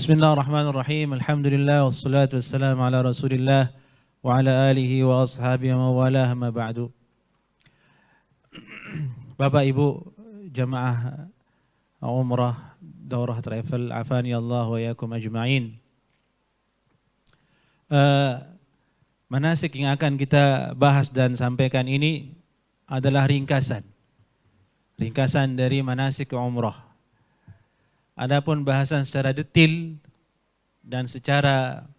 Bismillahirrahmanirrahim. Alhamdulillah wassalatu wassalamu ala Rasulillah wa ala alihi wa ashabihi wa mawalah ma ba'du. Bapak Ibu jamaah umrah daurah travel afani Allah wa yakum ajma'in. Manasik yang akan kita bahas dan sampaikan ini adalah ringkasan dari manasik umrah. Adapun bahasan secara detil dan secara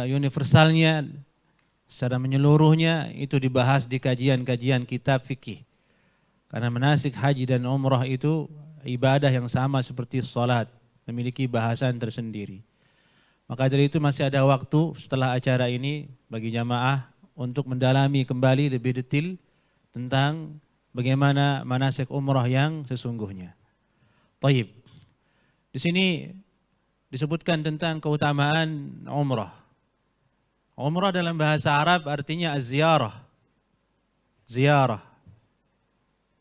universalnya, secara menyeluruhnya itu dibahas di kajian-kajian kitab fikih. Karena manasik haji dan umrah itu ibadah yang sama seperti salat, memiliki bahasan tersendiri. Maka dari itu masih ada waktu setelah acara ini bagi jamaah untuk mendalami kembali lebih detil tentang bagaimana manasik umrah yang sesungguhnya. Taib. Di sini disebutkan tentang keutamaan umrah. Umrah dalam bahasa Arab artinya az-ziyarah.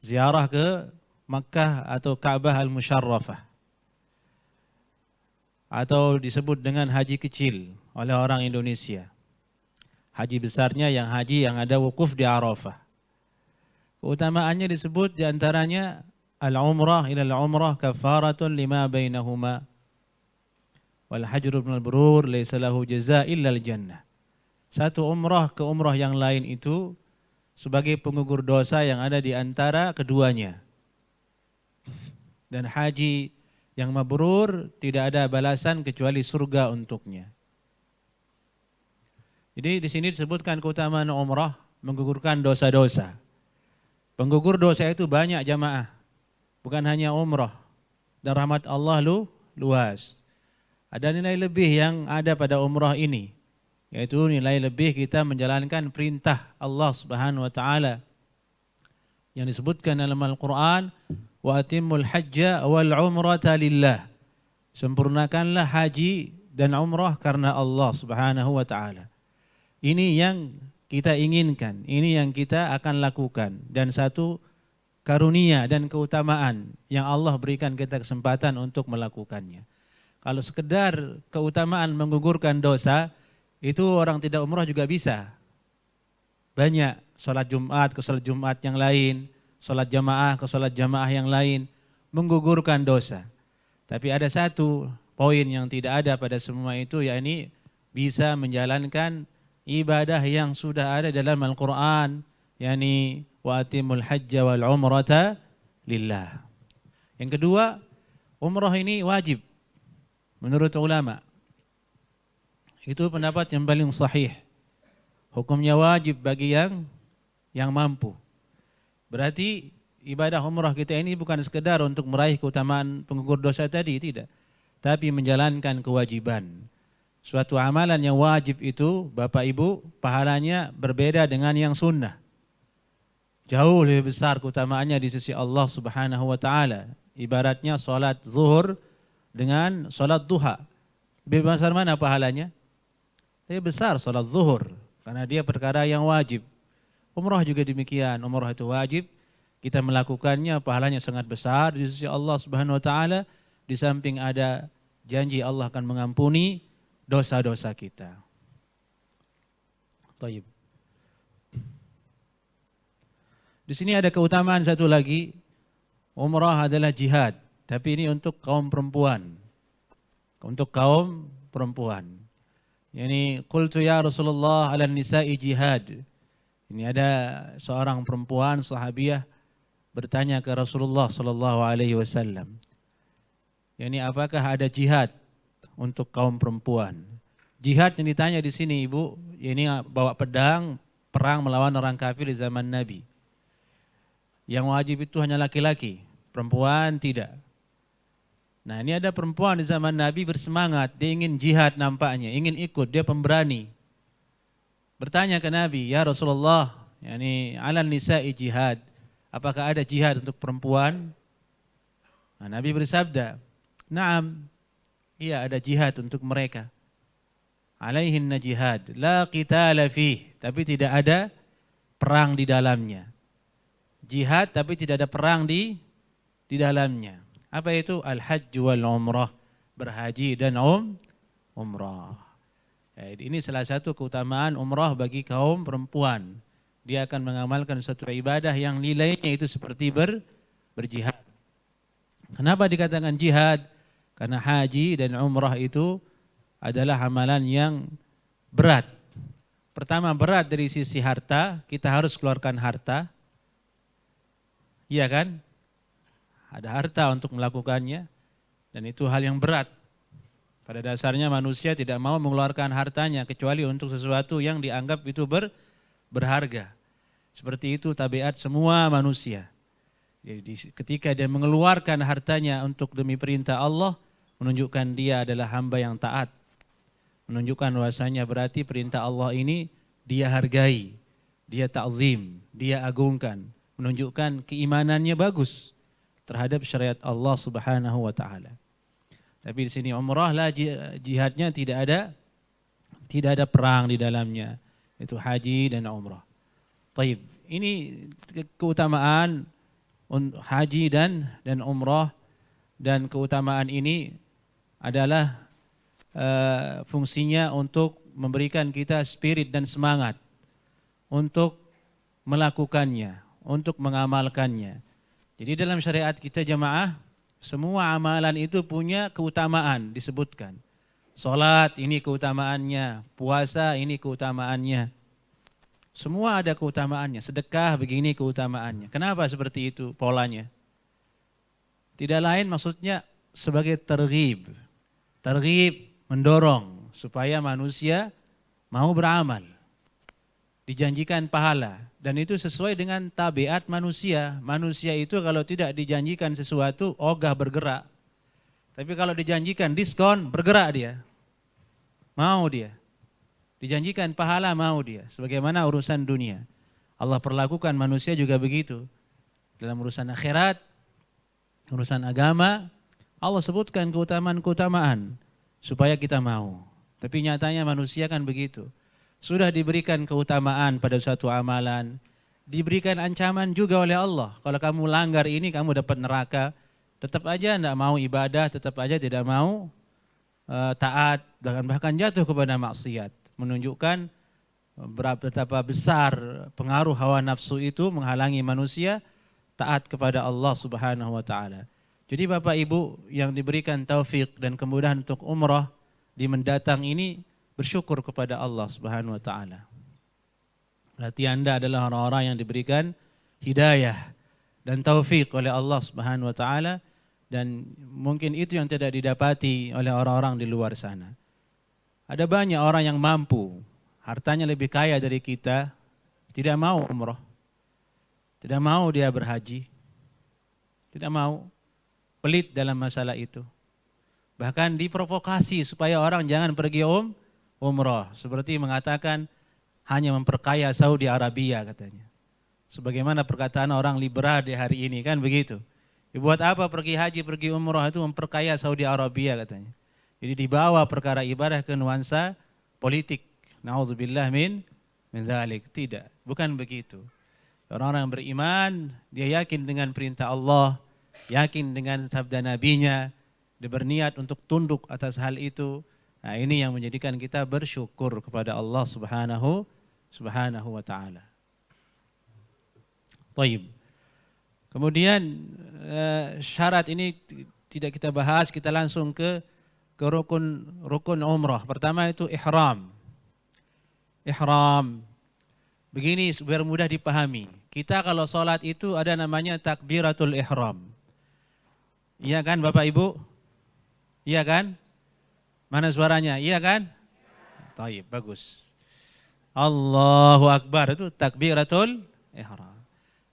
Ziarah ke Makkah atau Ka'bah al-Musharrafah. Atau disebut dengan haji kecil oleh orang Indonesia. Haji besarnya yang ada wukuf di Arafah. Keutamaannya disebut diantaranya al-umrah ila al-umrah kafaratun lima bainahuma wal hajru minal burur laysa lahu jazaa illa al-jannah. Satu umrah ke umrah yang lain itu sebagai penggugur dosa yang ada di antara keduanya. Dan haji yang mabrur tidak ada balasan kecuali surga untuknya. Jadi di sini disebutkan keutamaan umrah menggugurkan dosa-dosa. Penggugur dosa itu banyak jamaah. Bukan hanya umrah, dan rahmat Allah luas. Ada nilai lebih yang ada pada umrah ini, yaitu nilai lebih kita menjalankan perintah Allah Subhanahu wa taala yang disebutkan dalam Al-Qur'an, wa atimmul hajja wal umrata lillah. Sempurnakanlah haji dan umrah karena Allah Subhanahu wa taala. Ini yang kita inginkan, ini yang kita akan lakukan, dan satu karunia dan keutamaan yang Allah berikan kita kesempatan untuk melakukannya. Kalau sekedar keutamaan menggugurkan dosa, itu orang tidak umrah juga bisa. Banyak sholat Jumat ke sholat Jumat yang lain, sholat jamaah ke sholat jamaah yang lain, menggugurkan dosa. Tapi ada satu poin yang tidak ada pada semua itu, yakni bisa menjalankan ibadah yang sudah ada dalam Al-Quran, yakni wa atimul hajja wal umrata lillah. Yang kedua, umrah ini wajib menurut ulama. Itu pendapat yang paling sahih. Hukumnya wajib bagi yang mampu. Berarti ibadah umrah kita ini bukan sekedar untuk meraih keutamaan penggugur dosa tadi, tidak. Tapi menjalankan kewajiban. Suatu amalan yang wajib itu, Bapak Ibu, pahalanya berbeda dengan yang sunnah. Jauh lebih besar keutamaannya di sisi Allah Subhanahu wa taala. Ibaratnya salat zuhur dengan salat duha. Lebih besar mana pahalanya? Lebih besar salat zuhur karena dia perkara yang wajib. Umrah juga demikian. Umrah itu wajib. Kita melakukannya pahalanya sangat besar di sisi Allah Subhanahu wa taala. Di samping ada janji Allah akan mengampuni dosa-dosa kita. Taib. Di sini ada keutamaan satu lagi, umrah adalah jihad, tapi ini untuk kaum perempuan. Untuk kaum perempuan. Yani qultu ya Rasulullah ala nisa'i jihad. Ini ada seorang perempuan sahabiah bertanya ke Rasulullah sallallahu alaihi wasallam. Yani apakah ada jihad untuk kaum perempuan? Jihad yang ditanya di sini Ibu, ini bawa pedang perang melawan orang kafir di zaman Nabi. Yang wajib itu hanya laki-laki, perempuan tidak. Nah ini ada perempuan di zaman Nabi bersemangat, dia ingin jihad nampaknya, ingin ikut, dia pemberani. Bertanya ke Nabi, ya Rasulullah, yani alal nisa'i jihad, apakah ada jihad untuk perempuan? Nah, Nabi bersabda, na'am, iya ada jihad untuk mereka. Alaihinna jihad, la qitala fih, tapi tidak ada perang di dalamnya. Jihad tapi tidak ada perang di dalamnya. Apa itu? Al-hajj wal umrah. berhaji dan umrah. Ini salah satu keutamaan umrah bagi kaum perempuan. Dia akan mengamalkan suatu ibadah yang nilainya itu seperti berjihad. Kenapa dikatakan jihad? Karena haji dan umrah itu adalah amalan yang berat. Pertama, berat dari sisi harta, kita harus keluarkan harta. Iya kan? Ada harta untuk melakukannya, dan itu hal yang berat. Pada dasarnya manusia tidak mau mengeluarkan hartanya kecuali untuk sesuatu yang dianggap itu berharga. Seperti itu tabiat semua manusia. Jadi ketika dia mengeluarkan hartanya untuk demi perintah Allah, menunjukkan dia adalah hamba yang taat. Menunjukkan bahwasanya berarti perintah Allah ini dia hargai, dia ta'zim, dia agungkan. Menunjukkan keimanannya bagus terhadap syariat Allah Subhanahu wa taala. Tapi di sini umrah lah jihadnya tidak ada perang di dalamnya. Itu haji dan umrah. Taib. Ini keutamaan haji dan umrah, dan keutamaan ini adalah fungsinya untuk memberikan kita spirit dan semangat untuk melakukannya, untuk mengamalkannya. Jadi dalam syariat kita jamaah, semua amalan itu punya keutamaan disebutkan. Salat ini keutamaannya, puasa ini keutamaannya. Semua ada keutamaannya, sedekah begini keutamaannya. Kenapa seperti itu polanya? Tidak lain maksudnya sebagai targhib. Targhib mendorong supaya manusia mau beramal. Dijanjikan pahala, dan itu sesuai dengan tabiat manusia. Manusia itu kalau tidak dijanjikan sesuatu, ogah bergerak. Tapi kalau dijanjikan diskon, bergerak dia. Mau dia. Dijanjikan pahala, mau dia. Sebagaimana urusan dunia. Allah perlakukan manusia juga begitu. Dalam urusan akhirat, urusan agama, Allah sebutkan keutamaan-keutamaan supaya kita mau. Tapi nyatanya manusia kan begitu. Sudah diberikan keutamaan pada suatu amalan, diberikan ancaman juga oleh Allah. Kalau kamu langgar ini, kamu dapat neraka. Tetap aja tidak mau ibadah, tetap aja tidak mau taat, bahkan jatuh kepada maksiat. Menunjukkan betapa besar pengaruh hawa nafsu itu menghalangi manusia taat kepada Allah Subhanahu wa taala. Jadi Bapak Ibu yang diberikan taufik dan kemudahan untuk umrah di mendatang ini, bersyukur kepada Allah Subhanahu wa taala. Berarti Anda adalah orang-orang yang diberikan hidayah dan taufik oleh Allah Subhanahu wa taala, dan mungkin itu yang tidak didapati oleh orang-orang di luar sana. Ada banyak orang yang mampu, hartanya lebih kaya dari kita, tidak mau umrah. Tidak mau dia berhaji. Tidak mau, pelit dalam masalah itu. Bahkan diprovokasi supaya orang jangan pergi umrah. Seperti mengatakan hanya memperkaya Saudi Arabia katanya. Sebagaimana perkataan orang liberal di hari ini kan begitu. Buat apa pergi haji, pergi umrah itu memperkaya Saudi Arabia katanya. Jadi dibawa perkara ibadah ke nuansa politik. Na'udzubillah min dzalik. Tidak, bukan begitu. Orang-orang yang beriman, dia yakin dengan perintah Allah, yakin dengan sabda nabinya, dia berniat untuk tunduk atas hal itu. Nah, ini yang menjadikan kita bersyukur kepada Allah Subhanahu wa taala. Taib. Kemudian syarat ini tidak kita bahas, kita langsung ke rukun umrah. Pertama itu ihram. Ihram. Begini biar mudah dipahami. Kita kalau sholat itu ada namanya takbiratul ihram. Iya kan Bapak Ibu? Iya kan? Mana suaranya? Iya kan? Taib, bagus. Allahu Akbar, itu takbiratul ihram.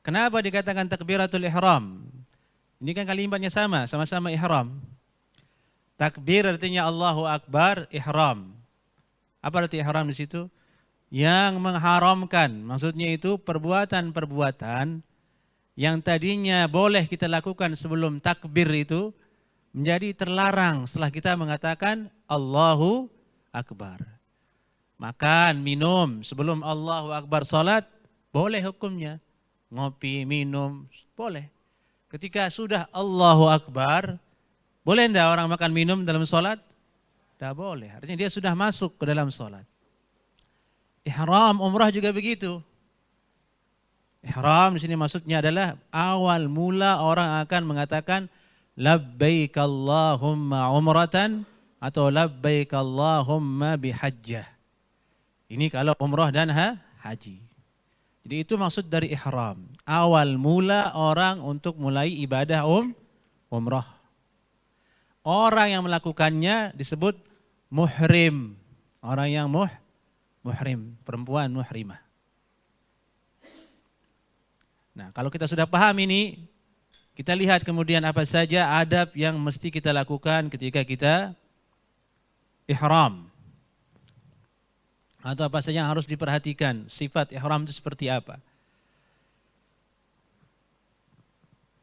Kenapa dikatakan takbiratul ihram? Ini kan kalimatnya sama-sama ihram. Takbir artinya Allahu Akbar, ihram. Apa arti ihram di situ? Yang mengharamkan, maksudnya itu perbuatan-perbuatan yang tadinya boleh kita lakukan sebelum takbir itu menjadi terlarang setelah kita mengatakan Allahu Akbar. Makan, minum sebelum Allahu Akbar salat boleh hukumnya. Ngopi, minum boleh. Ketika sudah Allahu Akbar, Boleh enggak orang makan minum dalam sholat? Tidak boleh. Artinya dia sudah masuk ke dalam sholat. Ihram umrah juga begitu. Ihram di sini maksudnya adalah awal mula orang akan mengatakan labbaik Allahumma umratan atau labbaik Allahumma bihajjah. Ini kalau umrah dan haji. Jadi itu maksud dari ihram. Awal mula orang untuk mulai ibadah umrah. Orang yang melakukannya disebut muhrim. Orang yang muhrim, perempuan muhrimah. Nah, kalau kita sudah paham ini, kita lihat kemudian apa saja adab yang mesti kita lakukan ketika kita ihram. Atau apa saja yang harus diperhatikan, sifat ihram itu seperti apa.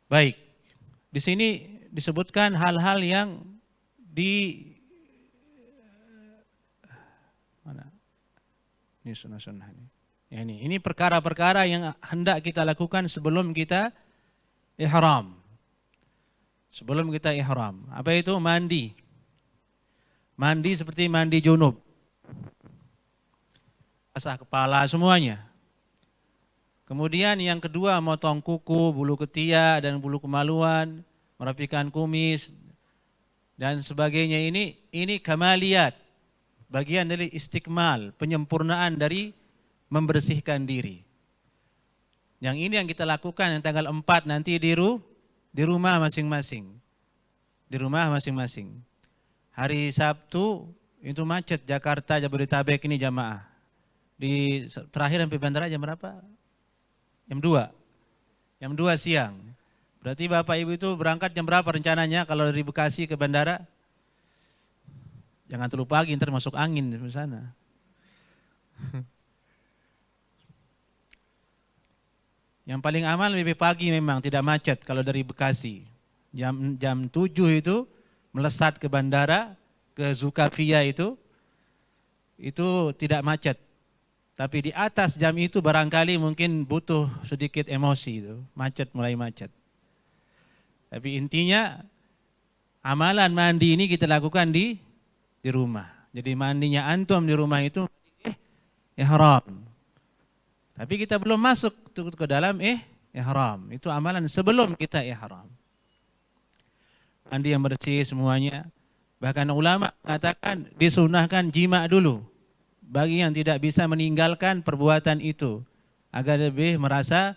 Baik, di sini disebutkan hal-hal yang mana? Ini sunnah-sunnah ini. Ya, ini perkara-perkara yang hendak kita lakukan sebelum kita ihram. Sebelum kita ihram. Apa itu? Mandi. Mandi seperti mandi junub. Basah kepala semuanya. Kemudian yang kedua, motong kuku, bulu ketiak dan bulu kemaluan, merapikan kumis dan sebagainya. Ini kamaliyat. Bagian dari istikmal, penyempurnaan dari membersihkan diri. Yang ini yang kita lakukan yang tanggal 4 nanti di rumah masing-masing. Di rumah masing-masing. Hari Sabtu itu macet Jakarta, Jabodetabek ini jamaah. Terakhir sampai bandara jam berapa? Jam 2. Jam 2 siang. Berarti Bapak Ibu itu berangkat jam berapa rencananya kalau dari Bekasi ke bandara? Jangan terlalu pagi, ntar masuk angin di sana. Yang paling aman lebih pagi memang, tidak macet kalau dari Bekasi. Jam 7 itu melesat ke bandara, ke Zulkaflia itu tidak macet. Tapi di atas jam itu barangkali mungkin butuh sedikit emosi itu, mulai macet. Tapi intinya amalan mandi ini kita lakukan di rumah. Jadi mandinya antum di rumah itu ihram. Tapi kita belum masuk ke dalam ihram. Itu amalan sebelum kita ihram. Mandi yang bersih semuanya. Bahkan ulama mengatakan disunahkan jima dulu. Bagi yang tidak bisa meninggalkan perbuatan itu. Agar lebih merasa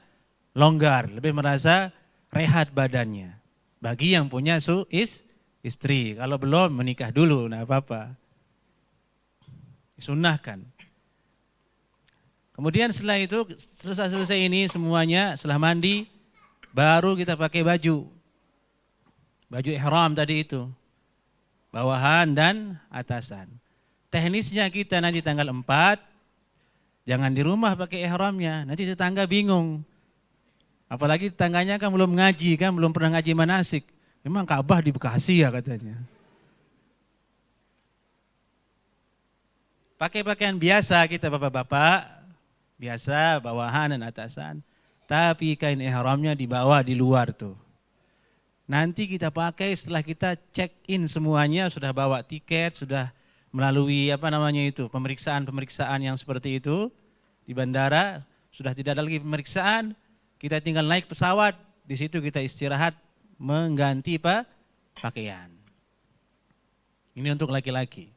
longgar, lebih merasa rehat badannya. Bagi yang punya istri, kalau belum menikah dulu, nah apa-apa. Disunahkan. Kemudian setelah itu, selesai ini semuanya, setelah mandi, baru kita pakai baju. Baju ihram tadi itu. Bawahan dan atasan. Teknisnya kita nanti tanggal 4, jangan di rumah pakai ihramnya, nanti tetangga bingung. Apalagi tetangganya kan belum ngaji, kan belum pernah ngaji manasik. Memang Ka'bah di Bekasi ya katanya. Pakai pakaian biasa kita bapak-bapak, biasa bawahan dan atasan. Tapi kain ihramnya dibawa di luar tuh. Nanti kita pakai setelah kita check in semuanya, sudah bawa tiket, sudah melalui pemeriksaan-pemeriksaan yang seperti itu di bandara, sudah tidak ada lagi pemeriksaan, kita tinggal naik pesawat, di situ kita istirahat mengganti pakaian. Ini untuk laki-laki.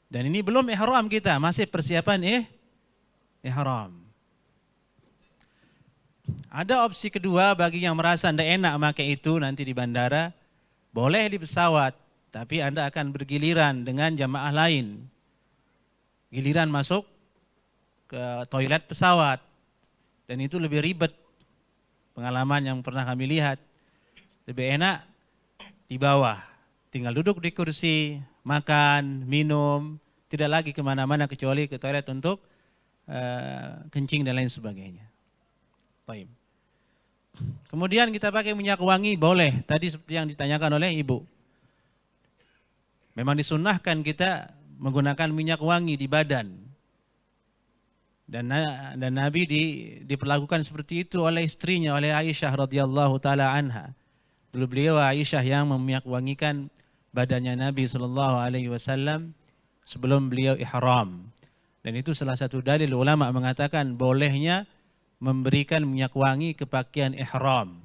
Dan ini belum ihram kita, masih persiapan ihram. Ada opsi kedua bagi yang merasa tidak enak pakai itu nanti di bandara, boleh di pesawat, tapi Anda akan bergiliran dengan jamaah lain. Giliran masuk ke toilet pesawat. Dan itu lebih ribet. Pengalaman yang pernah kami lihat. Lebih enak di bawah. Tinggal duduk di kursi, makan, minum. Tidak lagi kemana-mana kecuali ke toilet untuk kencing dan lain sebagainya. Baik. Kemudian kita pakai minyak wangi, boleh. Tadi seperti yang ditanyakan oleh Ibu. Memang disunnahkan kita menggunakan minyak wangi di badan. Dan Nabi diperlakukan seperti itu oleh istrinya, oleh Aisyah radhiyallahu taala anha. Dulu beliau Aisyah yang meminyak-wangikan badannya Nabi SAW sebelum beliau ihram. Dan itu salah satu dalil ulama mengatakan bolehnya memberikan minyak wangi ke pakaian ihram.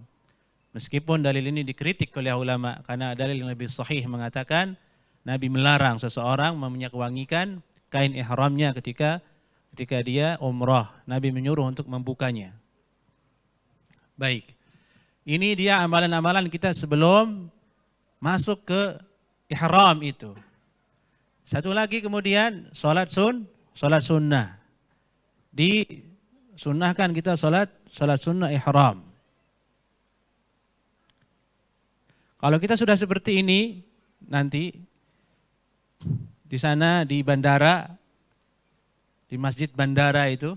Meskipun dalil ini dikritik oleh ulama karena dalil yang lebih sahih mengatakan Nabi melarang seseorang meminyak-wangikan kain ihramnya ketika dia umrah. Nabi menyuruh untuk membukanya. Baik. Ini dia amalan-amalan kita sebelum masuk ke ihram itu. Satu lagi kemudian salat sunnah. Disunnahkan kita salat sunnah ihram. Kalau kita sudah seperti ini nanti di sana di bandara, di masjid bandara itu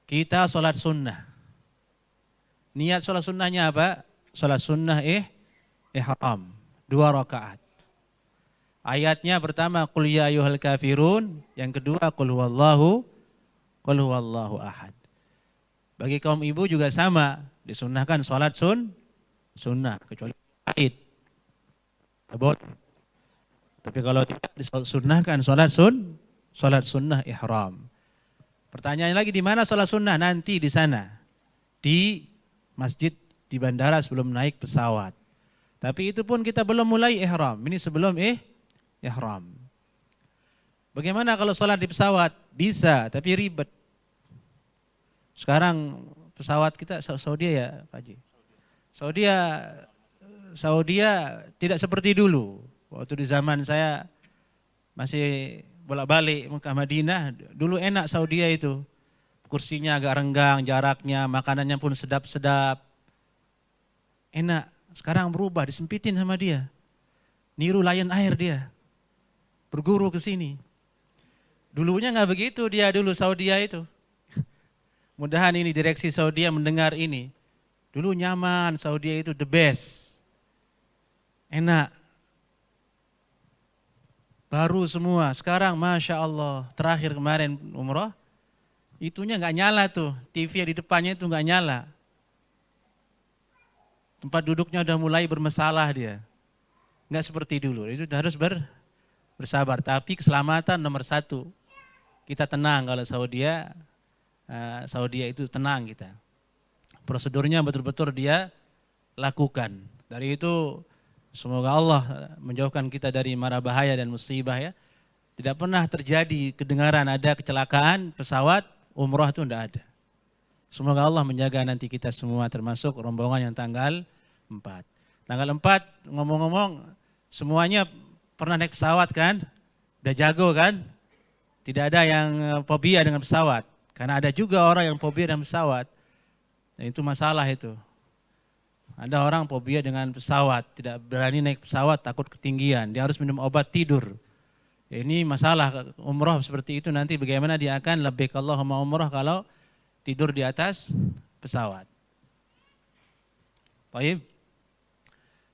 kita salat sunnah. Niat salat sunnahnya apa? Salat sunnah ihram 2 rakaat. Ayatnya pertama qul ya ayyuhal kafirun, yang kedua qul huwallahu ahad. Bagi kaum ibu juga sama, disunnahkan salat sunnah kecuali haid. Tapi kalau tidak disunnahkan salat sunnah ihram. Pertanyaannya lagi di mana salat sunnah? Nanti di sana. Di masjid di bandara sebelum naik pesawat. Tapi itu pun kita belum mulai ihram. Ini sebelum ihram. Bagaimana kalau salat di pesawat? Bisa, tapi ribet. Sekarang pesawat kita Saudi ya, Pak Haji. Saudi tidak seperti dulu. Waktu di zaman saya masih bolak-balik Mekah Madinah, dulu enak Saudi itu. Kursinya agak renggang, jaraknya, makanannya pun sedap-sedap. Enak. Sekarang berubah, disempitin sama dia. Niru Lion Air dia. Berguru ke sini. Dulunya nggak begitu dia dulu Saudi itu. Mudahan ini direksi Saudi mendengar ini. Dulu nyaman, Saudi itu the best. Enak. Baru semua. Sekarang Masya Allah, terakhir kemarin umrah, itunya nggak nyala tuh, TV yang di depannya itu nggak nyala. Tempat duduknya udah mulai bermasalah dia. Nggak seperti dulu, itu harus bersabar. Tapi keselamatan nomor 1. Kita tenang kalau Saudi itu tenang kita. Prosedurnya betul-betul dia lakukan. Dari itu semoga Allah menjauhkan kita dari mara bahaya dan musibah ya. Tidak pernah terjadi kedengaran ada kecelakaan pesawat umrah itu tidak ada. Semoga Allah menjaga nanti kita semua termasuk rombongan yang tanggal 4. Tanggal 4 ngomong-ngomong semuanya pernah naik pesawat kan? Udah jago kan? Tidak ada yang fobia dengan pesawat. Karena ada juga orang yang fobia dengan pesawat. Dan itu masalah itu. Ada orang fobia dengan pesawat, tidak berani naik pesawat, takut ketinggian. Dia harus minum obat tidur. Ini masalah umrah seperti itu nanti bagaimana dia akan labbaik Allahumma umrah kalau tidur di atas pesawat. Baik.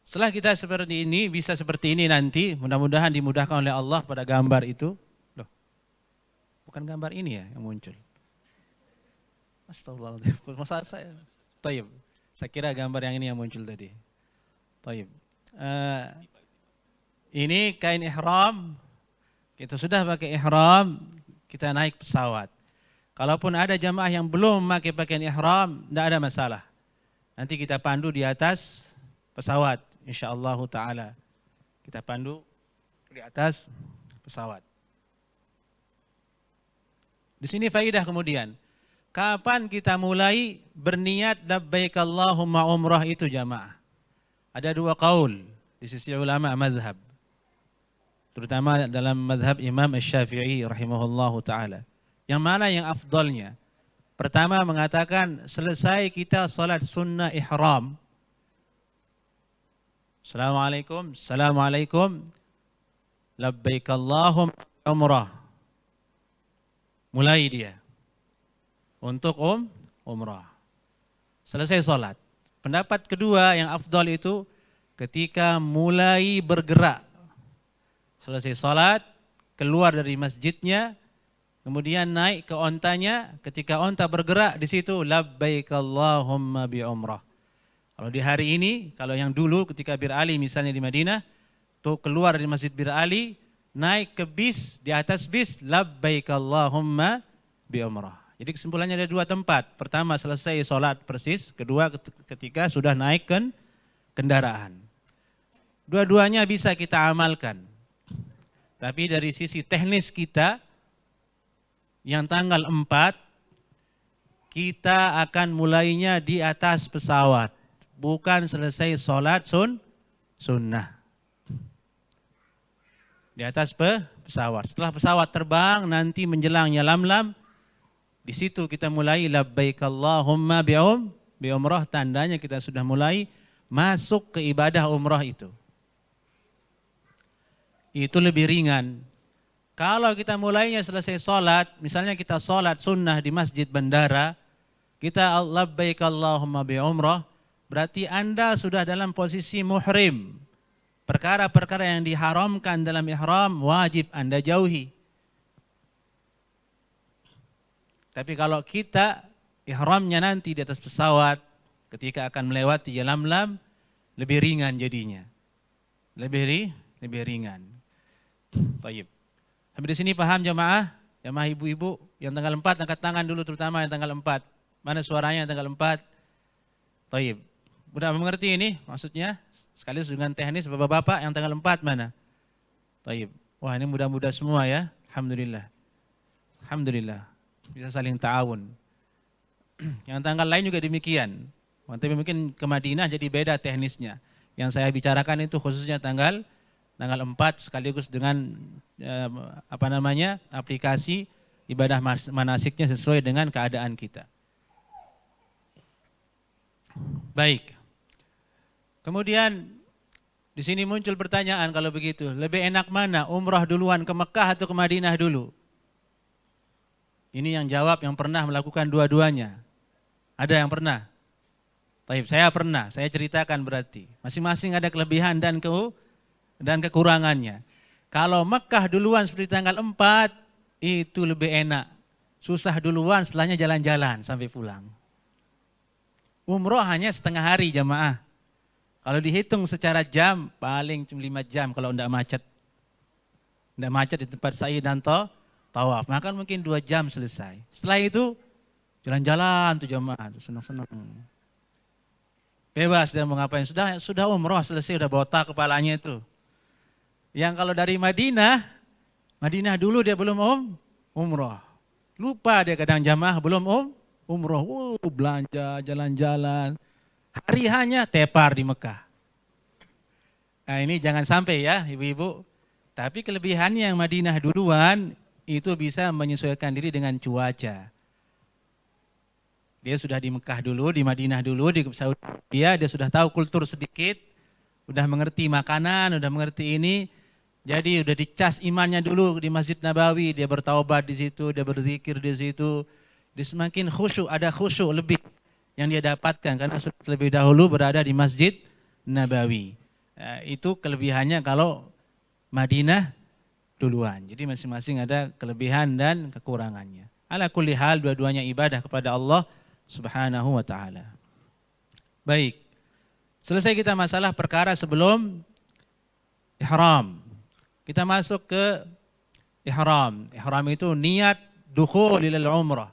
Setelah kita seperti ini, bisa seperti ini nanti, mudah-mudahan dimudahkan oleh Allah pada gambar itu. Loh, bukan gambar ini ya yang muncul. Astagfirullahaladzim, masalah saya. Taib. Saya kira gambar yang ini yang muncul tadi. Taib. Ini kain ihram. Kita sudah pakai ihram, kita naik pesawat. Kalaupun ada jamaah yang belum memakai pakaian ihram, tidak ada masalah. Nanti kita pandu di atas pesawat, insyaallah ta'ala. Kita pandu di atas pesawat. Di sini faidah kemudian. Kapan kita mulai berniat labbaik Allahumma umrah itu jamaah? Ada 2 qaul di sisi ulama mazhab. Terutama dalam mazhab Imam Asy-Syafi'i rahimahullahu ta'ala. Yang mana yang afdalnya? Pertama mengatakan selesai kita salat sunnah ihram. Assalamualaikum. Labbaik Allahumma umrah. Mulai dia. Untuk umrah. Selesai salat. Pendapat kedua yang afdal itu ketika mulai bergerak. Selesai salat, keluar dari masjidnya, kemudian naik ke ontanya, ketika onta bergerak di situ labbaik Allahumma bi umrah. Kalau di hari ini, kalau yang dulu ketika Bir Ali misalnya di Madinah, tuh keluar dari Masjid Bir Ali, naik ke bis, di atas bis, labbaik Allahumma bi umrah. Jadi kesimpulannya ada dua tempat. Pertama selesai sholat persis, kedua ketika sudah naik kendaraan. Dua-duanya bisa kita amalkan. Tapi dari sisi teknis kita, yang tanggal 4, kita akan mulainya di atas pesawat. Bukan selesai sholat sunnah. Di atas pesawat. Setelah pesawat terbang, nanti menjelangnya lam-lam, di situ kita mulai labbaik Allahumma bi umrah, tandanya kita sudah mulai masuk ke ibadah umrah itu. Itu lebih ringan. Kalau kita mulainya selesai sholat, misalnya kita sholat sunnah di masjid bandara, kita labbaik Allahumma bi umrah, berarti Anda sudah dalam posisi muhrim. Perkara-perkara yang diharamkan dalam ihram wajib Anda jauhi. Tapi kalau kita ihramnya nanti di atas pesawat, ketika akan melewati lam-lam, lebih ringan jadinya. Lebih ringan. Baik. Sampai di sini paham jamaah? Jamaah ibu-ibu yang tanggal 4 angkat tangan dulu, terutama yang tanggal 4. Mana suaranya yang tanggal 4? Baik. Mudah mengerti ini maksudnya? Sekaligus dengan teknis bapak-bapak yang tanggal 4 mana? Baik. Wah, ini mudah-mudah semua ya. Alhamdulillah. Alhamdulillah. Bisa saling ta'awun. Yang tanggal lain juga demikian. Tapi mungkin ke Madinah jadi beda teknisnya. Yang saya bicarakan itu khususnya tanggal 4 sekaligus dengan aplikasi ibadah manasiknya sesuai dengan keadaan kita. Baik. Kemudian di sini muncul pertanyaan kalau begitu, lebih enak mana, umrah duluan ke Mekah atau ke Madinah dulu? Ini yang jawab yang pernah melakukan dua-duanya. Ada yang pernah? Taib, saya pernah, saya ceritakan berarti. Masing-masing ada kelebihan dan kekurangannya. Kalau Mekah duluan seperti tanggal 4, itu lebih enak. Susah duluan, setelahnya jalan-jalan sampai pulang. Umroh hanya setengah hari jamaah. Kalau dihitung secara jam, paling cuma 5 jam kalau tidak macet. Tidak macet di tempat sa'i dan tawaf. Maka mungkin 2 jam selesai. Setelah itu, jalan-jalan tuh jamaah, senang-senang. Bebas dia mau ngapain. Sudah umroh selesai, sudah botak kepalanya itu. Yang kalau dari Madinah dulu dia belum umroh. Lupa dia kadang jamaah belum umroh. Belanja, jalan-jalan. Hari hanya tepar di Mekah. Nah ini jangan sampai ya ibu-ibu. Tapi kelebihannya yang Madinah duluan itu bisa menyesuaikan diri dengan cuaca. Dia sudah di Mekah dulu, di Madinah dulu, di Saudi Arabia, dia sudah tahu kultur sedikit, udah mengerti makanan, udah mengerti ini. Jadi udah dicas imannya dulu di Masjid Nabawi, dia bertaubat di situ, dia berzikir di situ. Dia semakin khusyuk, ada khusyuk lebih yang dia dapatkan karena sudah lebih dahulu berada di Masjid Nabawi. Itu kelebihannya kalau Madinah duluan. Jadi masing-masing ada kelebihan dan kekurangannya. Ala kulli hal dua-duanya ibadah kepada Allah Subhanahu wa ta'ala. Baik. Selesai kita masalah perkara sebelum ihram. Kita masuk ke ihram. Ihram itu niat dukhul ilal umrah.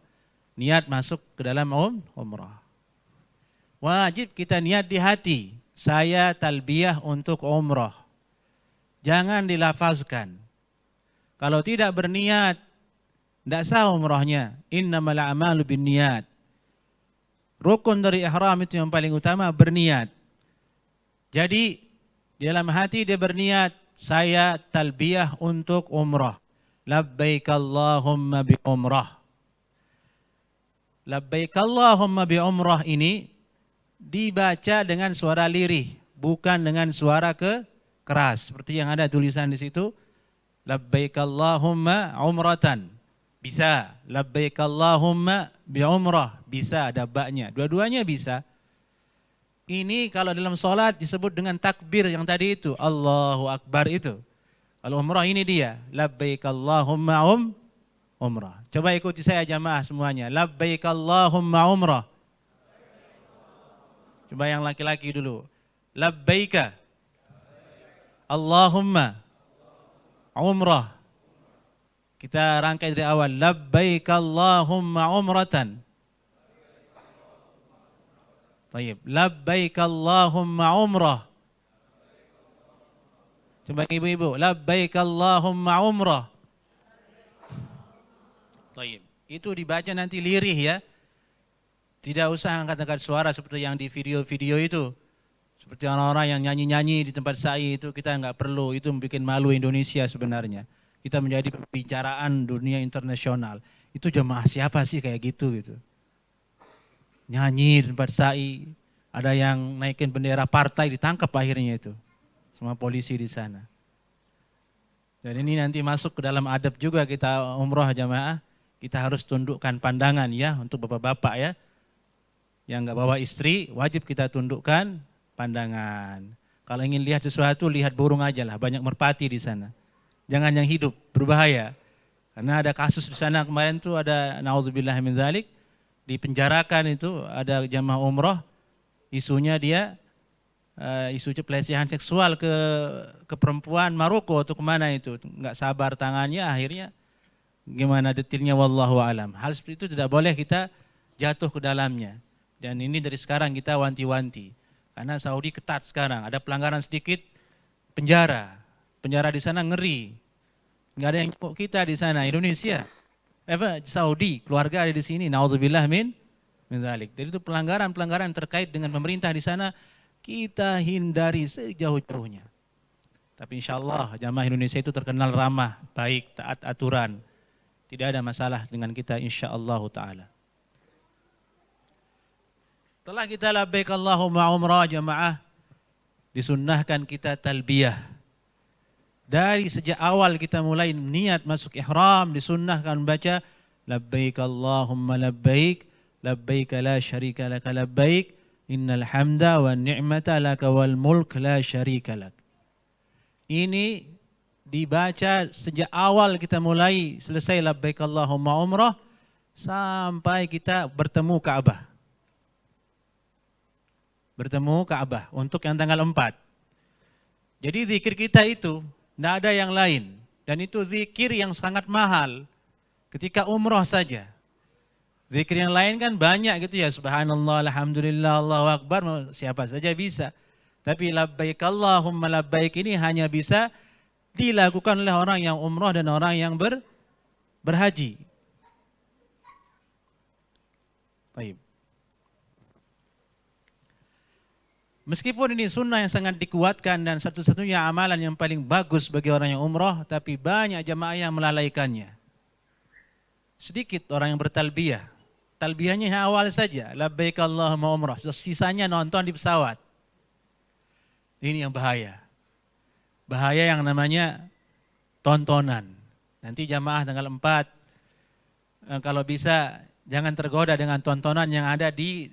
Niat masuk ke dalam umrah. Wajib kita niat di hati. Saya talbiyah untuk umrah. Jangan dilafazkan. Kalau tidak berniat, tidak sah umrahnya. Innamal a'malu binniyat. Rukun dari ihram itu yang paling utama berniat. Jadi di dalam hati dia berniat, saya talbiyah untuk umrah. Labbaik Allahumma bi umrah. Labbaik Allahumma bi umrah ini dibaca dengan suara lirih, bukan dengan suara keras. Seperti yang ada tulisan di situ. Labbaik Allahumma umratan. Bisa. Labbaik Allahumma bi umrah. Bisa, ada baknya. Dua-duanya bisa. Ini kalau dalam sholat disebut dengan takbir yang tadi itu. Allahu Akbar itu. Kalau umrah ini dia. Labbaik Allahumma umrah. Coba ikuti saya jamaah semuanya. Labbaik Allahumma umrah. Coba yang laki-laki dulu. Labbaika Allahumma umrah. Kita rangkai dari awal. Labbaika Allahumma umratan. Tayyib. Labbaika Allahumma umrah. Coba ibu-ibu. Labbaika Allahumma umrah. Tayyib. Itu dibaca nanti lirih ya. Tidak usah angkat-angkat suara seperti yang di video-video itu. Seperti orang-orang yang nyanyi-nyanyi di tempat sa'i itu, kita nggak perlu. Itu membuat malu Indonesia sebenarnya. Kita menjadi pembicaraan dunia internasional. Itu jemaah siapa sih kayak gitu gitu. Nyanyi di tempat sa'i. Ada yang naikin bendera partai, ditangkap akhirnya itu. Sama polisi di sana. Dan ini nanti masuk ke dalam adab juga kita umroh jamaah. Kita harus tundukkan pandangan ya untuk bapak-bapak ya. Yang nggak bawa istri, wajib kita tundukkan pandangan. Kalau ingin lihat sesuatu, lihat burung aja lah. Banyak merpati di sana. Jangan yang hidup, berbahaya. Karena ada kasus di sana kemarin tuh ada naudzubillah min dzalik, dipenjarakan itu ada jamaah umroh, isunya dia isu pelecehan seksual ke perempuan Maroko atau kemana itu, nggak sabar tangannya, akhirnya gimana detailnya wallahu alam. Hal seperti itu tidak boleh kita jatuh ke dalamnya. Dan ini dari sekarang kita wanti-wanti. Karena Saudi ketat sekarang, ada pelanggaran sedikit penjara. Penjara di sana ngeri. Enggak ada yang nyebut kita di sana, Indonesia. Saudi, keluarga ada di sini. Nauzubillah min dzalik. Jadi itu pelanggaran-pelanggaran terkait dengan pemerintah di sana kita hindari sejauh-jauhnya. Tapi insya Allah jamaah Indonesia itu terkenal ramah, baik, taat aturan. Tidak ada masalah dengan kita insya Allah ta'ala. Setelah kita labbaik Allahumma umrah jamaah, disunnahkan kita talbiyah. Dari sejak awal kita mulai niat masuk ihram, disunnahkan baca labbaik Allahumma labbaik, labbaik la syarika laka labbaik, innal hamda wa ni'mata laka wal mulk la syarika lak. Ini dibaca sejak awal kita mulai selesai labbaik Allahumma umrah sampai kita bertemu Ka'bah. Bertemu Ka'bah untuk yang tanggal 4. Jadi zikir kita itu tidak ada yang lain. Dan itu zikir yang sangat mahal ketika umroh saja. Zikir yang lain kan banyak gitu ya. Subhanallah, alhamdulillah, Allahu Akbar, siapa saja bisa. Tapi labbaik Allahumma labbaik ini hanya bisa dilakukan oleh orang yang umroh dan orang yang berhaji. Baik. Meskipun ini sunnah yang sangat dikuatkan dan satu-satunya amalan yang paling bagus bagi orang yang umroh, tapi banyak jamaah yang melalaikannya. Sedikit orang yang bertalbiyah. Talbiyahnya awal saja, labbaik Allahumma umrah. Sisanya nonton di pesawat. Ini yang bahaya. Bahaya yang namanya tontonan. Nanti jamaah tanggal 4, kalau bisa jangan tergoda dengan tontonan yang ada di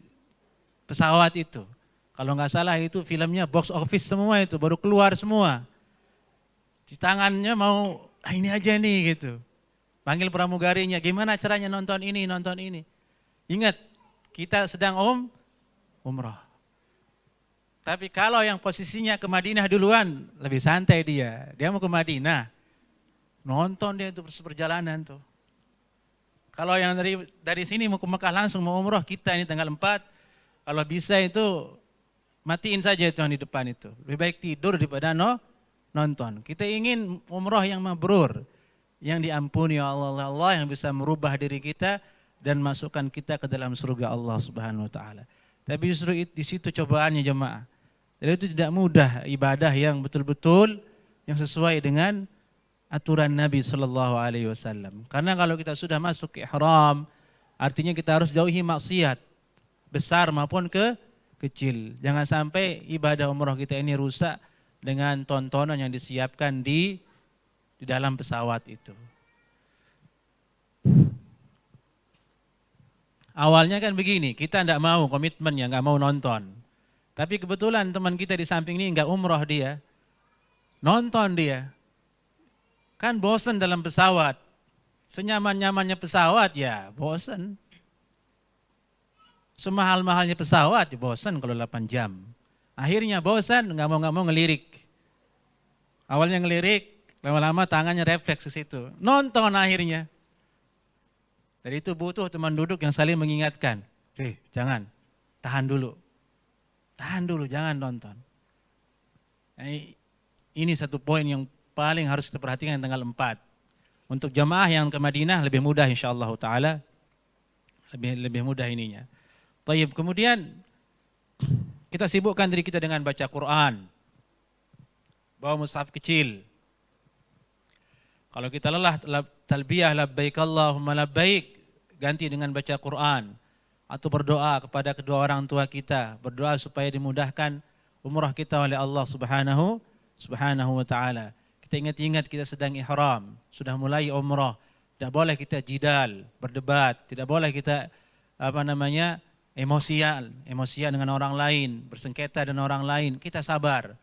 pesawat itu. Kalau nggak salah itu filmnya box office semua itu, baru keluar semua. Di tangannya mau, ini aja nih gitu. Panggil pramugarinya, gimana caranya nonton ini, nonton ini. Ingat, kita sedang umrah. Tapi kalau yang posisinya ke Madinah duluan, lebih santai dia. Dia mau ke Madinah, nonton dia itu perjalanan tuh. Kalau yang dari sini mau ke Mekah langsung mau umrah, kita ini tanggal 4, kalau bisa itu matiin saja itu yang di depan itu. Lebih baik tidur daripada nonton. Kita ingin umrah yang mabrur, yang diampuni oleh Allah, yang bisa merubah diri kita dan masukkan kita ke dalam surga Allah Subhanahu wa taala. Tapi justru di situ cobaannya jemaah. Jadi itu tidak mudah ibadah yang betul-betul yang sesuai dengan aturan Nabi sallallahu alaihi wasallam. Karena kalau kita sudah masuk ke ihram, artinya kita harus jauhi maksiat besar maupun kecil. Jangan sampai ibadah umrah kita ini rusak dengan tontonan yang disiapkan di dalam pesawat itu. Awalnya kan begini, kita tidak mau komitmennya, nggak mau nonton. Tapi kebetulan teman kita di samping ini nggak umrah dia, nonton dia. Kan bosan dalam pesawat, senyaman-nyamannya pesawat ya bosan. Semahal-mahalnya pesawat, bosan kalau 8 jam. Akhirnya bosan, nggak mau ngelirik. Awalnya ngelirik, lama-lama tangannya refleks ke situ. Nonton akhirnya. Dari itu butuh teman duduk yang saling mengingatkan. Jangan, tahan dulu. Tahan dulu, jangan nonton. Ini satu poin yang paling harus kita perhatikan tanggal 4. Untuk jamaah yang ke Madinah lebih mudah insyaallah taala. Lebih mudah ininya. Tayyib, kemudian kita sibukkan diri kita dengan baca Quran. Bawa mushaf kecil. Kalau kita lelah talbiyah labbaik Allahumma labbaik, ganti dengan baca Quran atau berdoa kepada kedua orang tua kita, berdoa supaya dimudahkan umrah kita oleh Allah Subhanahu wa taala. Kita ingat-ingat kita sedang ihram, sudah mulai umrah. Tidak boleh kita jidal, berdebat, tidak boleh kita emosian dengan orang lain, bersengketa dengan orang lain. Kita sabar.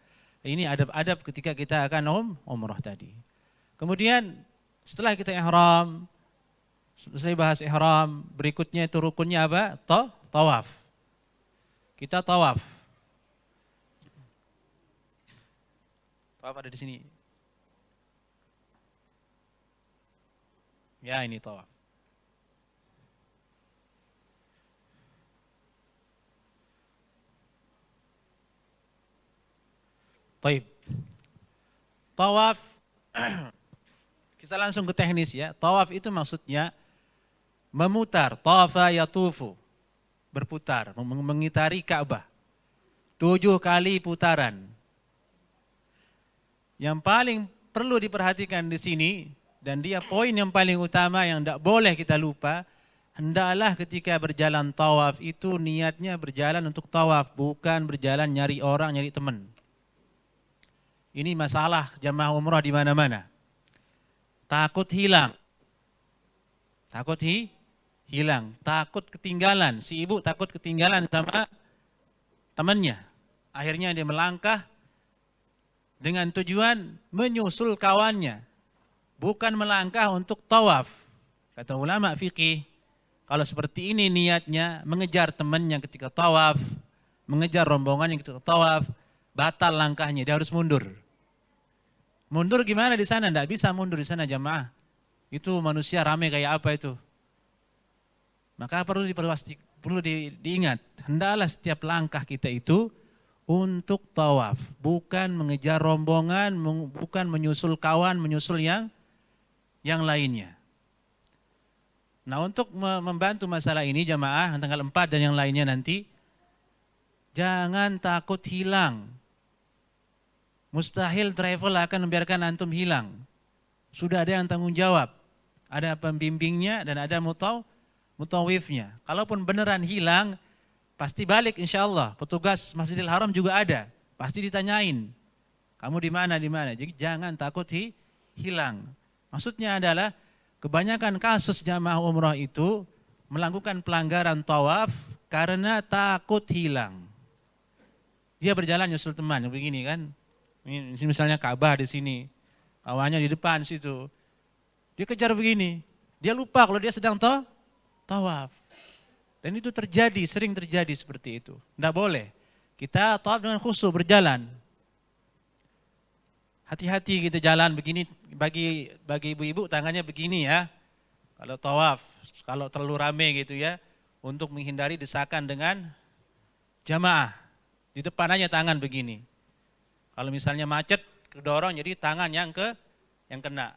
Ini adab-adab ketika kita akan umrah tadi. Kemudian setelah kita ihram, selesai bahas ihram, berikutnya itu rukunnya apa? Tawaf. Kita tawaf. Tawaf ada di sini. Ya, ini tawaf. Taib. Tawaf. Kita langsung ke teknis ya. Tawaf itu maksudnya memutar, tawafa yatufu, berputar, mengitari Ka'bah. 7 kali putaran. Yang paling perlu diperhatikan di sini, dan dia poin yang paling utama yang tidak boleh kita lupa, hendaklah ketika berjalan tawaf itu niatnya berjalan untuk tawaf, bukan berjalan nyari orang, nyari teman. Ini masalah jamaah umrah di mana-mana. Takut hilang. Takut hilang. Takut ketinggalan. Si ibu takut ketinggalan sama temannya. Akhirnya dia melangkah dengan tujuan menyusul kawannya. Bukan melangkah untuk tawaf. Kata ulama fikih, kalau seperti ini niatnya mengejar temannya ketika tawaf, mengejar rombongannya ketika tawaf, batal langkahnya, dia harus mundur. Mundur gimana di sana? Tidak bisa mundur di sana jamaah. Itu manusia ramai kayak apa itu? Maka perlu diingat, hendaklah setiap langkah kita itu untuk tawaf, bukan mengejar rombongan, bukan menyusul kawan, menyusul yang lainnya. Nah, untuk membantu masalah ini jamaah tanggal 4 dan yang lainnya nanti, jangan takut hilang. Mustahil travel akan membiarkan antum hilang. Sudah ada yang tanggung jawab. Ada pembimbingnya dan ada mutawifnya. Kalaupun beneran hilang, pasti balik insya Allah. Petugas Masjidil Haram juga ada. Pasti ditanyain. Kamu di mana? Jadi jangan takut hilang. Maksudnya adalah kebanyakan kasus jamaah umrah itu melakukan pelanggaran tawaf karena takut hilang. Dia berjalan nyusul teman begini kan. Ini misalnya Ka'bah di sini, kawannya di depan situ. Dia kejar begini, dia lupa kalau dia sedang tawaf. Dan itu sering terjadi seperti itu. Tidak boleh. Kita tawaf dengan khusyuk berjalan. Hati-hati kita jalan begini, bagi ibu-ibu tangannya begini ya. Kalau tawaf, kalau terlalu rame gitu ya, untuk menghindari desakan dengan jamaah. Di depan aja tangan begini. Kalau misalnya macet, kedorong jadi tangan yang kena.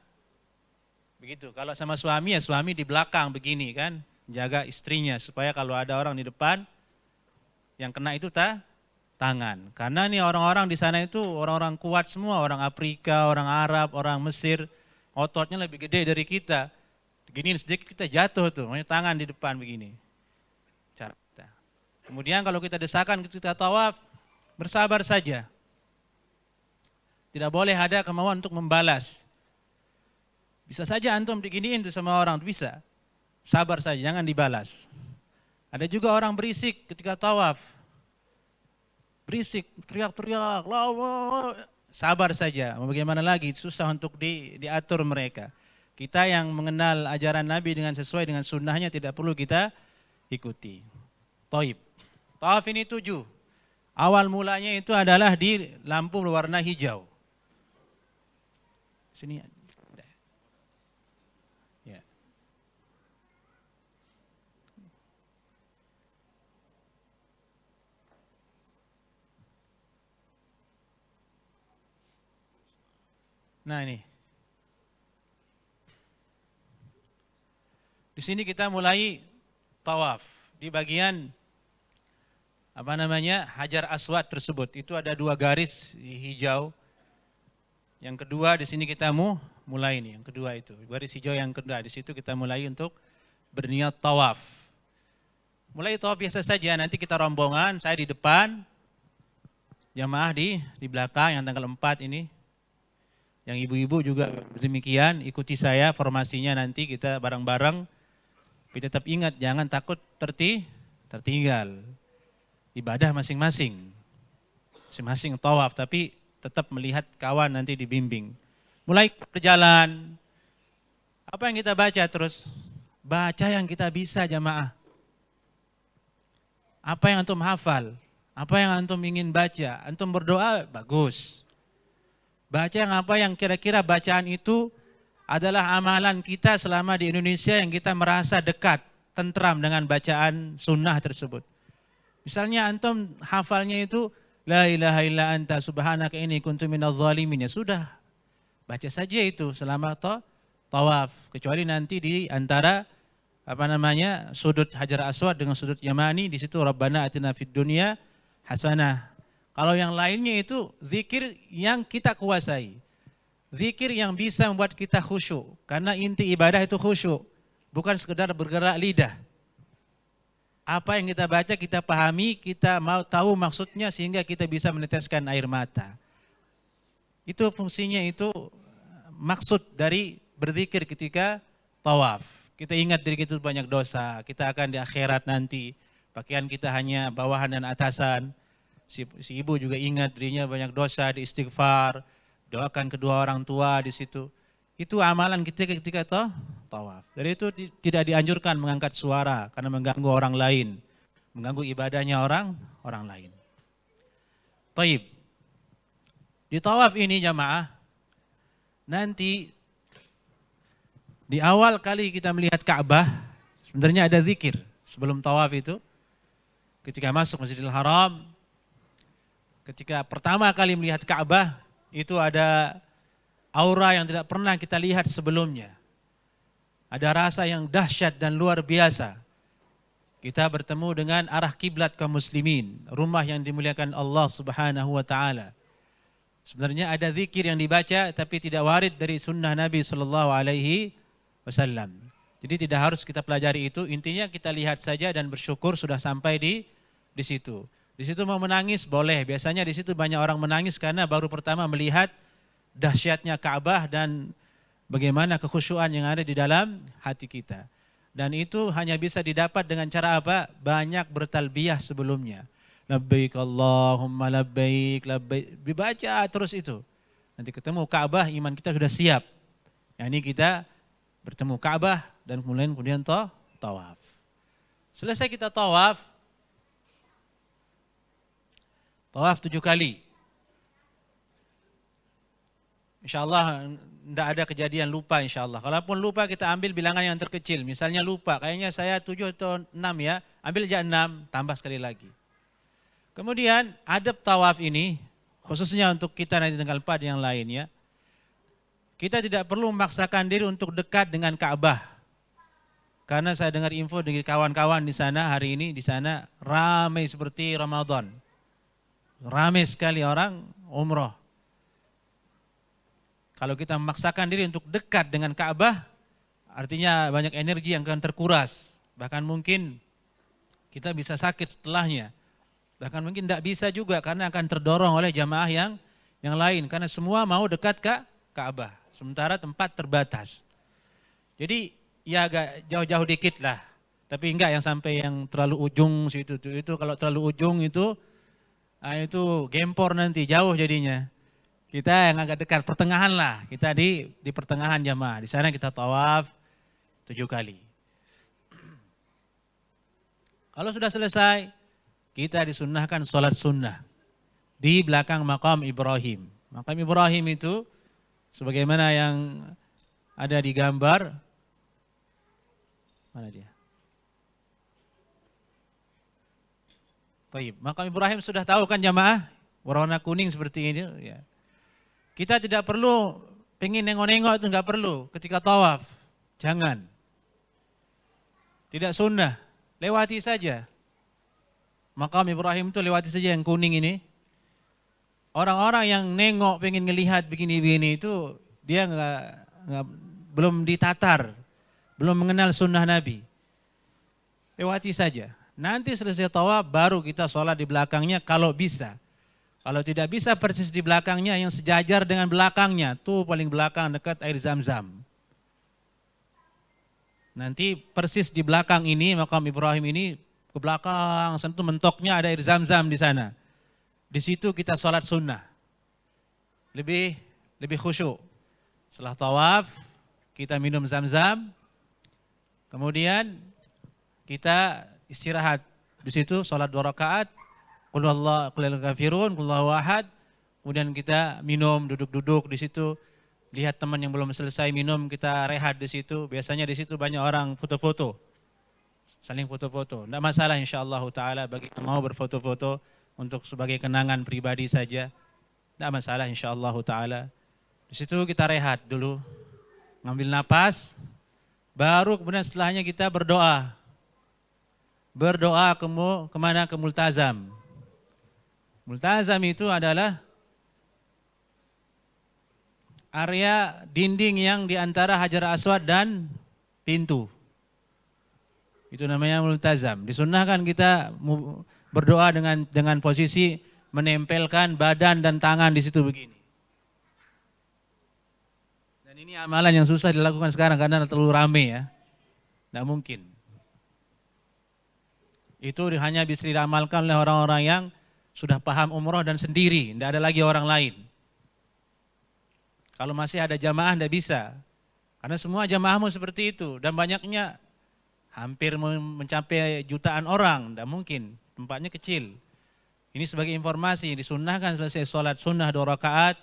Begitu. Kalau sama suami ya suami di belakang begini kan, jaga istrinya supaya kalau ada orang di depan yang kena itu tangan. Karena nih orang-orang di sana itu orang-orang kuat semua, orang Afrika, orang Arab, orang Mesir, ototnya lebih gede dari kita. Begini sedikit kita jatuh tuh, makanya tangan di depan begini. Cara kita. Kemudian kalau kita desakan kita tawaf, bersabar saja. Tidak boleh ada kemauan untuk membalas. Bisa saja antum diginiin tuh sama orang, bisa. Sabar saja, jangan dibalas. Ada juga orang berisik ketika tawaf. Berisik, teriak-teriak, sabar saja. Bagaimana lagi, susah untuk diatur mereka. Kita yang mengenal ajaran Nabi sesuai dengan sunnahnya tidak perlu kita ikuti. Taib. Tawaf ini 7. Awal mulanya itu adalah di lampu berwarna hijau. Sini. Ya. Nah ini. Di sini kita mulai tawaf. Di bagian Hajar Aswad tersebut. Itu ada 2 garis hijau. Yang kedua di sini kita mulai nih, yang kedua itu. Garis hijau yang kedua, di situ kita mulai untuk berniat tawaf. Mulai tawaf biasa saja, nanti kita rombongan, saya di depan, jamaah di belakang yang tanggal 4 ini. Yang ibu-ibu juga demikian, ikuti saya formasinya nanti kita bareng-bareng. Tapi tetap ingat jangan takut tertinggal. Ibadah masing-masing tawaf, tapi tetap melihat kawan nanti dibimbing. Mulai berjalan, apa yang kita baca terus? Baca yang kita bisa jamaah. Apa yang antum hafal? Apa yang antum ingin baca? Antum berdoa, bagus. Baca apa yang kira-kira bacaan itu adalah amalan kita selama di Indonesia yang kita merasa dekat, tentram dengan bacaan sunnah tersebut. Misalnya antum hafalnya itu la ilaha illa anta subhanaka inni kuntu minadz zalimin, ya sudah. Baca saja itu selama tawaf, kecuali nanti di antara sudut Hajar Aswad dengan sudut Yamani, di situ Rabbana atina fid dunya hasanah. Kalau yang lainnya itu zikir yang kita kuasai. Zikir yang bisa membuat kita khusyuk, karena inti ibadah itu khusyuk, bukan sekedar bergerak lidah. Apa yang kita baca, kita pahami, kita mau tahu maksudnya sehingga kita bisa meneteskan air mata. Itu fungsinya, itu maksud dari berzikir ketika tawaf. Kita ingat diri kita banyak dosa, kita akan di akhirat nanti, pakaian kita hanya bawahan dan atasan. Si ibu juga ingat dirinya banyak dosa, di istighfar, doakan kedua orang tua di situ. Itu amalan kita ketika tawaf. Dari itu tidak dianjurkan mengangkat suara karena mengganggu orang lain, mengganggu ibadahnya orang lain. Taib. Di tawaf ini jamaah, nanti di awal kali kita melihat Ka'bah, sebenarnya ada zikir sebelum tawaf itu. Ketika masuk Masjidil Haram, ketika pertama kali melihat Ka'bah, itu ada aura yang tidak pernah kita lihat sebelumnya. Ada rasa yang dahsyat dan luar biasa. Kita bertemu dengan arah kiblat kaum muslimin, rumah yang dimuliakan Allah Subhanahu wa taala. Sebenarnya ada zikir yang dibaca tapi tidak warid dari sunnah Nabi sallallahu alaihi wasallam. Jadi tidak harus kita pelajari itu, intinya kita lihat saja dan bersyukur sudah sampai di situ. Di situ mau menangis boleh. Biasanya di situ banyak orang menangis karena baru pertama melihat dahsyatnya Ka'bah dan bagaimana kekhusyuan yang ada di dalam hati kita. Dan itu hanya bisa didapat dengan cara apa? Banyak bertalbiyah sebelumnya. Labbaik Allahumma labbaik, labbaik. Dibaca terus itu. Nanti ketemu Ka'bah, iman kita sudah siap. Yang ini kita bertemu Ka'bah dan kemudian tawaf. Selesai kita tawaf 7 kali. InsyaAllah tidak ada kejadian lupa insyaAllah. Kalaupun lupa kita ambil bilangan yang terkecil. Misalnya lupa, kayaknya saya 7 atau 6 ya. Ambil aja 6, tambah sekali lagi. Kemudian adab tawaf ini, khususnya untuk kita nanti tanggal 4 yang lain ya. Kita tidak perlu memaksakan diri untuk dekat dengan Ka'bah. Karena saya dengar info dari kawan-kawan di sana hari ini, di sana ramai seperti Ramadan. Ramai sekali orang umroh. Kalau kita memaksakan diri untuk dekat dengan Ka'bah, artinya banyak energi yang akan terkuras. Bahkan mungkin kita bisa sakit setelahnya. Bahkan mungkin tidak bisa juga karena akan terdorong oleh jamaah yang lain. Karena semua mau dekat ke Ka'bah. Sementara tempat terbatas. Jadi ya agak jauh-jauh dikit lah. Tapi enggak yang sampai yang terlalu ujung situ. Itu kalau terlalu ujung itu gempor nanti, jauh jadinya. Kita yang agak dekat, pertengahan lah. Kita di pertengahan jamaah. Di sana kita tawaf 7 kali. Kalau sudah selesai, kita disunnahkan sholat sunnah di belakang makam Ibrahim. Makam Ibrahim itu sebagaimana yang ada di gambar. Mana dia? Baik, makam Ibrahim sudah tahu kan jamaah? Warna kuning seperti ini. Ya. Kita tidak perlu pengen nengok-nengok, itu nggak perlu ketika tawaf. Jangan. Tidak sunnah. Lewati saja. Makam Ibrahim itu lewati saja yang kuning ini. Orang-orang yang nengok pengen ngelihat begini-begini itu dia belum ditatar, belum mengenal sunnah Nabi. Lewati saja. Nanti selesai tawaf baru kita sholat di belakangnya kalau bisa. Kalau tidak bisa persis di belakangnya yang sejajar dengan belakangnya, tuh paling belakang dekat air Zam-Zam. Nanti persis di belakang ini makam Ibrahim ini ke belakang sentuh mentoknya ada air Zam-Zam di sana. Di situ kita sholat sunnah. Lebih khusyuk. Setelah tawaf kita minum Zam-Zam. Kemudian kita istirahat di situ, sholat 2 rakaat, qul huwallahul kafirun, qul huwallahu ahad. Kemudian kita minum, duduk-duduk di situ, lihat teman yang belum selesai minum, kita rehat di situ. Biasanya di situ banyak orang foto-foto, saling foto-foto. Tidak masalah insyaallah taala bagi yang mau berfoto-foto untuk sebagai kenangan pribadi saja. Tidak masalah insyaallah taala. Di situ kita rehat dulu, ngambil napas, baru kemudian setelahnya kita berdoa. Berdoa kemana? Ke multazam. Multazam itu adalah area dinding yang di antara Hajar Aswad dan pintu. Itu namanya multazam. Disunnahkan kita berdoa dengan posisi menempelkan badan dan tangan di situ begini. Dan ini amalan yang susah dilakukan sekarang karena terlalu ramai ya. Tidak mungkin. Itu hanya bisa diramalkan oleh orang-orang yang sudah paham umroh dan sendiri, tidak ada lagi orang lain. Kalau masih ada jamaah tidak bisa, karena semua jamaahmu seperti itu dan banyaknya hampir mencapai jutaan orang, tidak mungkin, tempatnya kecil. Ini sebagai informasi, disunnahkan selesai sholat sunnah 2 rakaat,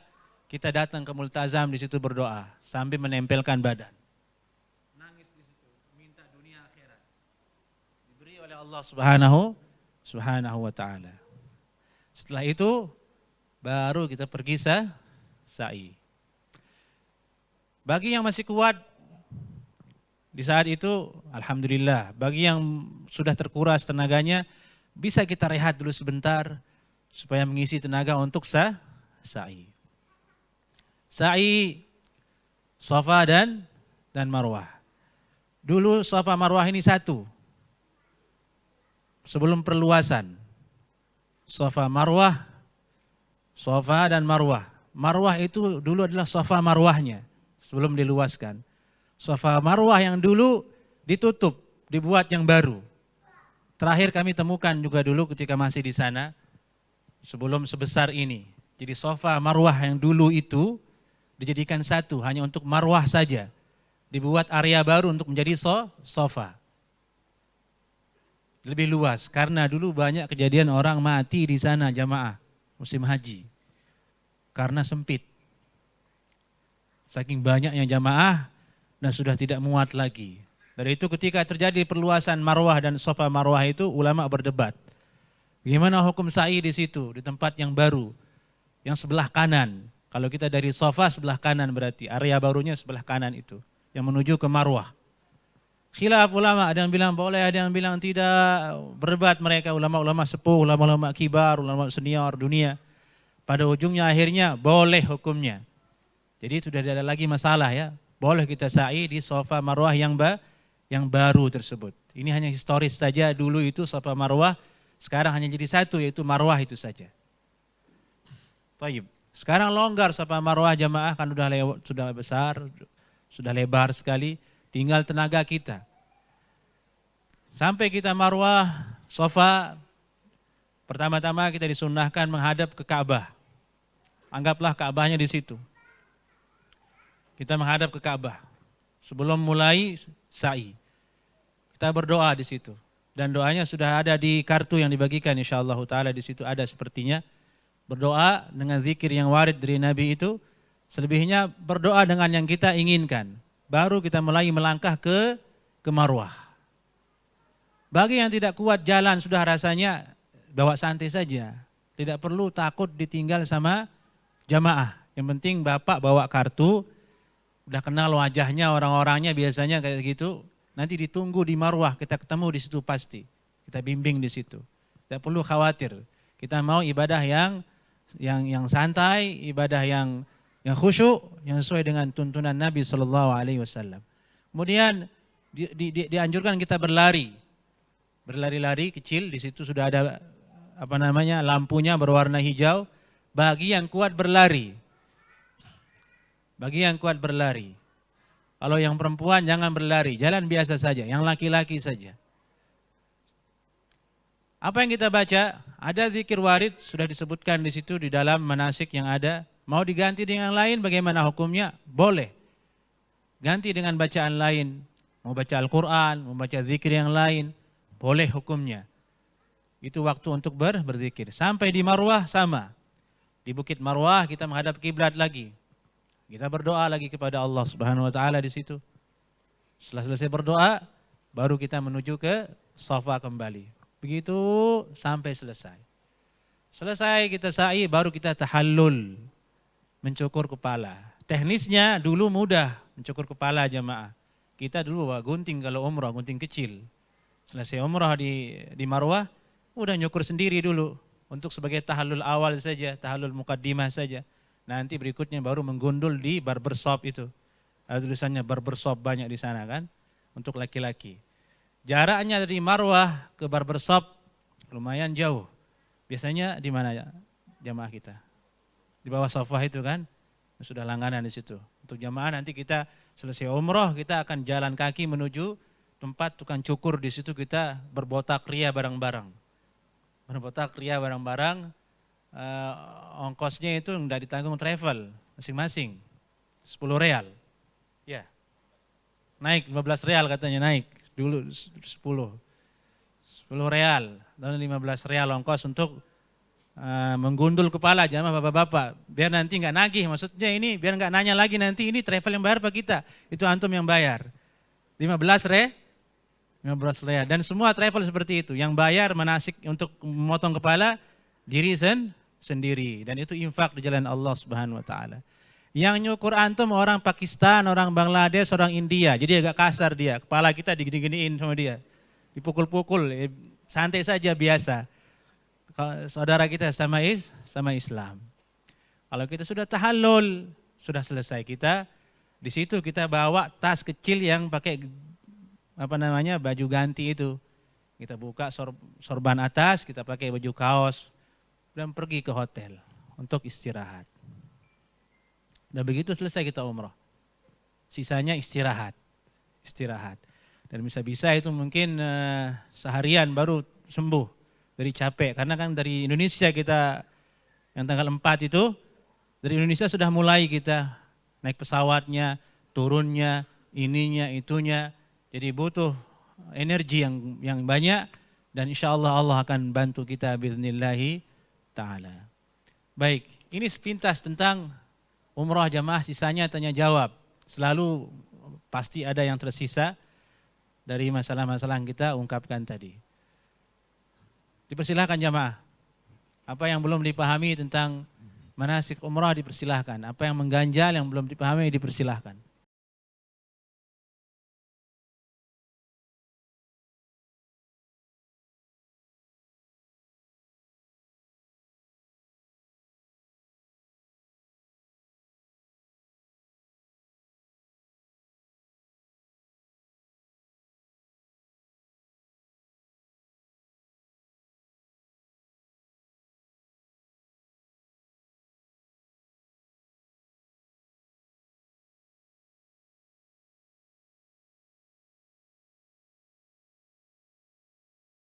kita datang ke multazam di situ berdoa sambil menempelkan badan. Allah Subhanahu wa ta'ala. Setelah itu baru kita pergi sa'i. Bagi yang masih kuat di saat itu alhamdulillah, bagi yang sudah terkuras tenaganya bisa kita rehat dulu sebentar supaya mengisi tenaga untuk sa'i. Sa'i Safa dan Marwah. Dulu Safa Marwah ini satu. Sebelum perluasan, Safa Marwah, Safa dan Marwah. Marwah itu dulu adalah Safa Marwahnya sebelum diluaskan. Safa Marwah yang dulu ditutup, dibuat yang baru. Terakhir kami temukan juga dulu ketika masih di sana, sebelum sebesar ini. Jadi Safa Marwah yang dulu itu dijadikan satu, hanya untuk Marwah saja. Dibuat area baru untuk menjadi Safa. Lebih luas karena dulu banyak kejadian orang mati di sana jamaah musim haji karena sempit, saking banyaknya jamaah dan sudah tidak muat lagi. Dari itu ketika terjadi perluasan Marwah dan Safa Marwah itu ulama berdebat bagaimana hukum sa'i di situ di tempat yang baru yang sebelah kanan. Kalau kita dari Safa sebelah kanan berarti area barunya sebelah kanan itu yang menuju ke Marwah. Khilaf ulama, ada yang bilang boleh, ada yang bilang tidak. Berdebat mereka, ulama-ulama sepuh, ulama-ulama kibar, ulama senior dunia. Pada ujungnya akhirnya boleh hukumnya. Jadi sudah tidak ada lagi masalah ya. Boleh kita sa'i di Safa Marwah yang baru tersebut. Ini hanya historis saja, dulu itu Safa Marwah, sekarang hanya jadi satu yaitu Marwah itu saja. Taib. Sekarang longgar Safa Marwah jamaah kan sudah besar, sudah lebar sekali. Tinggal tenaga kita. Sampai kita Marwah, Safa, pertama-tama kita disunnahkan menghadap ke Ka'bah. Anggaplah Ka'bahnya di situ. Kita menghadap ke Ka'bah sebelum mulai sa'i. Kita berdoa di situ. Dan doanya sudah ada di kartu yang dibagikan, insyaallah taala di situ ada sepertinya. Berdoa dengan zikir yang warid dari Nabi itu, selebihnya berdoa dengan yang kita inginkan. Baru kita mulai melangkah ke Marwah. Bagi yang tidak kuat jalan sudah rasanya bawa santai saja. Tidak perlu takut ditinggal sama jamaah. Yang penting Bapak bawa kartu, udah kenal wajahnya, orang-orangnya biasanya kayak gitu. Nanti ditunggu di Marwah, kita ketemu di situ pasti. Kita bimbing di situ. Tidak perlu khawatir. Kita mau ibadah yang santai, ibadah yang khusyuk, yang sesuai dengan tuntunan Nabi SAW. Kemudian dianjurkan kita berlari. Berlari-lari kecil, di situ sudah ada lampunya berwarna hijau. Bagi yang kuat berlari. Bagi yang kuat berlari. Kalau yang perempuan jangan berlari, jalan biasa saja, yang laki-laki saja. Apa yang kita baca? Ada zikir warid, sudah disebutkan di situ di dalam manasik yang ada. Mau diganti dengan lain, bagaimana hukumnya? Boleh. Ganti dengan bacaan lain. Mau baca Al-Quran, mau baca zikir yang lain, boleh hukumnya. Itu waktu untuk berzikir. Sampai di Marwah sama. Di Bukit Marwah kita menghadap kiblat lagi. Kita berdoa lagi kepada Allah Subhanahu wa taala di situ. Setelah selesai berdoa, baru kita menuju ke Safa kembali. Begitu sampai selesai. Selesai kita sa'i, baru kita tahallul, mencukur kepala. Teknisnya dulu mudah mencukur kepala jamaah. Kita dulu gunting kalau umrah, gunting kecil. Selesai umrah di Marwah, udah nyukur sendiri dulu. Untuk sebagai tahallul awal saja, tahallul mukaddimah saja. Nanti berikutnya baru menggundul di barbershop itu. Ada tulisannya barbershop banyak di sana kan, untuk laki-laki. Jaraknya dari Marwah ke barbershop lumayan jauh. Biasanya di mana ya jamaah kita? Di bawah Safa itu kan, sudah langganan di situ. Untuk jamaah nanti kita selesai umroh, kita akan jalan kaki menuju tempat tukang cukur. Di situ kita berbotak ria bareng-bareng. Berbotak ria bareng-bareng. Ongkosnya itu enggak ditanggung travel masing-masing 10 real ya, naik 15 real katanya, naik dulu 10 real dan 15 real ongkos untuk menggundul kepala jamaah bapak-bapak, biar nanti enggak nagih, maksudnya ini biar enggak nanya lagi nanti ini travel yang bayar apa kita, itu antum yang bayar 15 real, dan semua travel seperti itu, yang bayar manasik untuk memotong kepala diri sendiri, dan itu infak di jalan Allah Subhanahu wa taala. Yang nyukur antum orang Pakistan, orang Bangladesh, orang India. Jadi agak kasar dia, kepala kita digini-giniin sama dia. Dipukul-pukul, santai saja biasa. Saudara kita sama Islam. Kalau kita sudah tahallul, sudah selesai kita, di situ kita bawa tas kecil yang pakai baju ganti itu. Kita buka sorban atas, kita pakai baju kaos, dan pergi ke hotel untuk istirahat. Dan begitu selesai kita umrah. Sisanya istirahat. Dan bisa-bisa itu mungkin seharian baru sembuh dari capek. Karena kan dari Indonesia kita yang tanggal 4 itu, dari Indonesia sudah mulai kita naik pesawatnya, turunnya, ininya, itunya. Jadi butuh energi yang banyak, dan insya Allah akan bantu kita bi'idhnillahi ta'ala. Baik, ini sepintas tentang umrah jamaah, sisanya tanya jawab. Selalu pasti ada yang tersisa dari masalah-masalah yang kita ungkapkan tadi. Dipersilahkan jamaah. Apa yang belum dipahami tentang manasik umrah dipersilahkan. Apa yang mengganjal yang belum dipahami dipersilahkan.